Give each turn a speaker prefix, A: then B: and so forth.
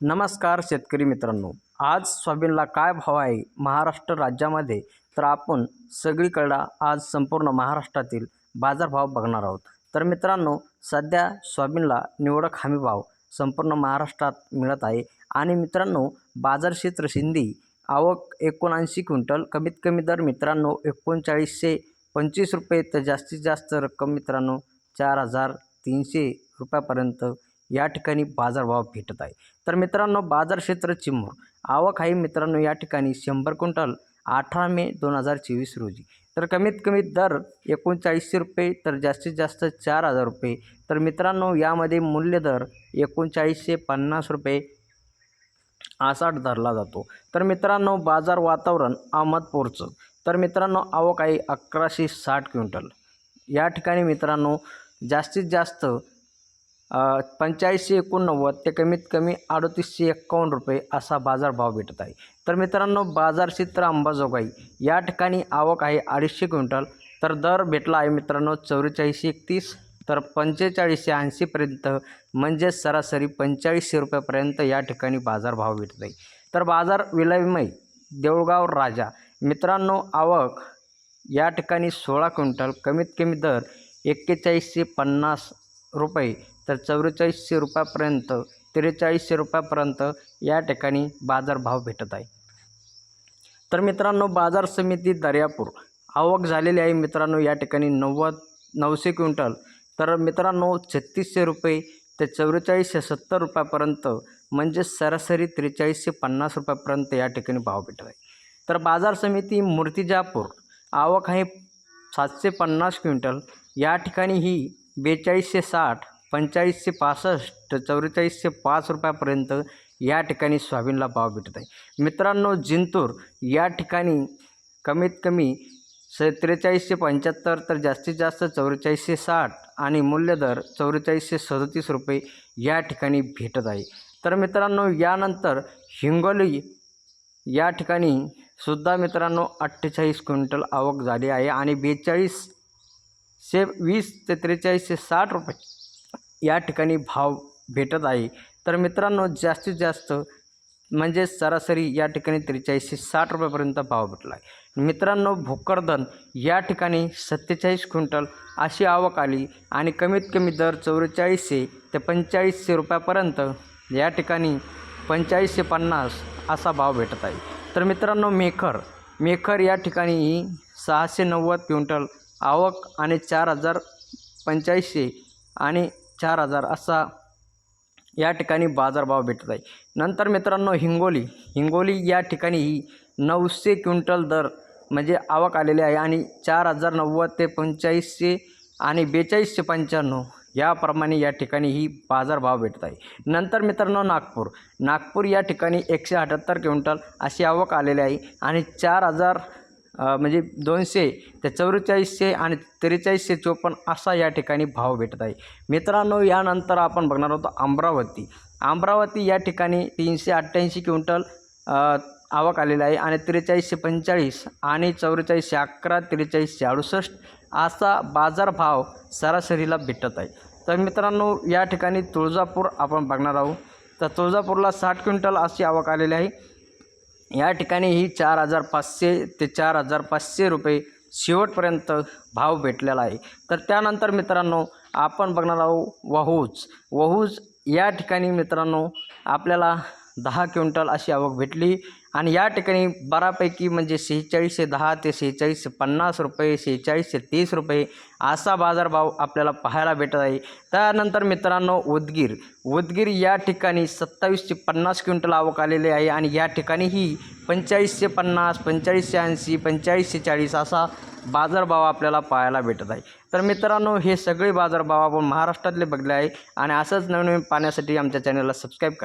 A: नमस्कार शेतकरी मित्रांनो, आज सोयाबीनला काय भाव आहे महाराष्ट्र राज्यामध्ये, तर आपण सगळीकडे आज संपूर्ण महाराष्ट्रातील बाजारभाव बघणार आहोत। तर मित्रांनो, सध्या सोयाबीनला निवडक हमी भाव संपूर्ण महाराष्ट्रात मिळत आहे आणि मित्रांनो, बाजार क्षेत्र शिंदी आवक 79 क्विंटल, कमीत कमी दर मित्रांनो 3925 रुपये, तर जास्तीत जास्त रक्कम मित्रांनो 4300 रुपयापर्यंत या ठिकाणी बाजारभाव भेटत आहे। तर मित्रांनो, बाजार क्षेत्र चिमूर आवक आहे मित्रांनो या ठिकाणी 100 क्विंटल 18 मे 2024 रोजी, तर कमीत कमी दर 3900 रुपये, तर जास्तीत जास्त 4000 रुपये। तर मित्रांनो, यामध्ये मूल्य दर 3950 रुपये असा धरला जातो। तर मित्रांनो, बाजार वातावरण अहमदपूरचं, तर मित्रांनो आवक आहे 1160 क्विंटल या ठिकाणी मित्रांनो जास्तीत जास्त 8589 ते कमीत कमी 3851 रुपये असा बाजारभाव भेटत आहे। तर मित्रांनो, बाजार क्षेत्र अंबाजोगाई या ठिकाणी आवक आहे 250 क्विंटल, तर दर भेटला आहे मित्रांनो 4431, तर 4580 पर्यंत, म्हणजे सरासरी 4500 रुपयापर्यंत या ठिकाणी बाजारभाव भेटत आहे। तर बाजार विलामय देऊळगाव राजा मित्रांनो आवक या ठिकाणी 16 क्विंटल, कमीत कमी दर 4150 रुपये, तर 4400 रुपयापर्यंत 4300 रुपयापर्यंत या ठिकाणी बाजारभाव भेटत आहे। तर मित्रांनो, बाजार समिती दर्यापूर आवक झालेली आहे मित्रांनो या ठिकाणी 900 क्विंटल, तर मित्रांनो 3600 रुपये ते 4470 रुपयापर्यंत, म्हणजे सरासरी 4350 रुपयापर्यंत या ठिकाणी भाव भेटत आहे। तर बाजार समिती मूर्तिजापूर आवक आहे 750 क्विंटल, या ठिकाणी ही 4260, 4565, 4405 रुपयापर्यंत या ठिकाणी सोयाबीनला भाव भेटत आहे। मित्रांनो, जिंतूर या ठिकाणी कमीत कमी 4375, तर जास्तीत जास्त 4460 आणि मूल्य दर 4437 रुपये या ठिकाणी भेटत आहे। तर मित्रांनो, यानंतर हिंगोली या ठिकाणी सुद्धा मित्रांनो 48 क्विंटल आवक झाली आहे आणि 4220 ते 4360 रुपये या ठिकाणी भाव भेटत आहे। तर मित्रांनो, जास्तीत जास्त म्हणजे सरासरी या ठिकाणी 4360 रुपयापर्यंत भाव भेटला आहे। मित्रांनो, भोकरदन या ठिकाणी 47 क्विंटल अशी आवक आली आणि कमीत कमी दर 4400 ते 4500 रुपयापर्यंत, या ठिकाणी 4550 असा भाव भेटत आहे। तर मित्रांनो, मेखर या ठिकाणी 690 क्विंटल आवक आणि 4500 आणि 4000 असा या ठिकाणी बाजारभाव भेटत आहे। नंतर मित्रांनो, हिंगोली या ठिकाणी 900 क्विंटल दर म्हणजे आवक आलेली आहे आणि 4090 ते 4500 आणि 4295 याप्रमाणे या ठिकाणी ही बाजारभाव भेटत आहे। नंतर मित्रांनो, नागपूर या ठिकाणी 178 क्विंटल अशी आवक आलेली आहे आणि 4000 म्हणजे 200 ते 4400 आणि 4354 असा या ठिकाणी भाव भेटत आहे। मित्रांनो, यानंतर आपण बघणार आहोत अमरावती या ठिकाणी 388 क्विंटल आवक आलेली आहे आणि 4345 आणि 4411, 4368 असा बाजारभाव सरासरीला भेटत आहे। तर मित्रांनो, या ठिकाणी तुळजापूर आपण बघणार आहोत, तर तुळजापूरला 60 क्विंटल अशी आवक आलेली आहे, या ठिकाणी ही 4500 ते 4500 रुपये शेवटपर्यंत भाव भेटलेला आहे। तर त्यानंतर मित्रांनो, आपण बघणार आहोत वहूज या ठिकाणी मित्रांनो आपल्याला 10 क्विंटल अशी आवक भेटली आणि या ठिकाणी बऱ्यापैकी म्हणजे 4610 ते 4650 रुपये, 4630 रुपये असा बाजारभाव आपल्याला पाहायला भेटत आहे। त्यानंतर मित्रांनो, उदगीर या ठिकाणी 2750 क्विंटल आवक आलेली आहे आणि या ठिकाणी ही 4550, 4580, 4540 असा बाजारभाव आपल्याला पाहायला भेटत आहे। तर मित्रांनो, हे सगळे बाजारभाव आपण महाराष्ट्रातले बघले आहे आणि असंच नवीन पाहण्यासाठी आमच्या चॅनलला सबस्क्राईब करा।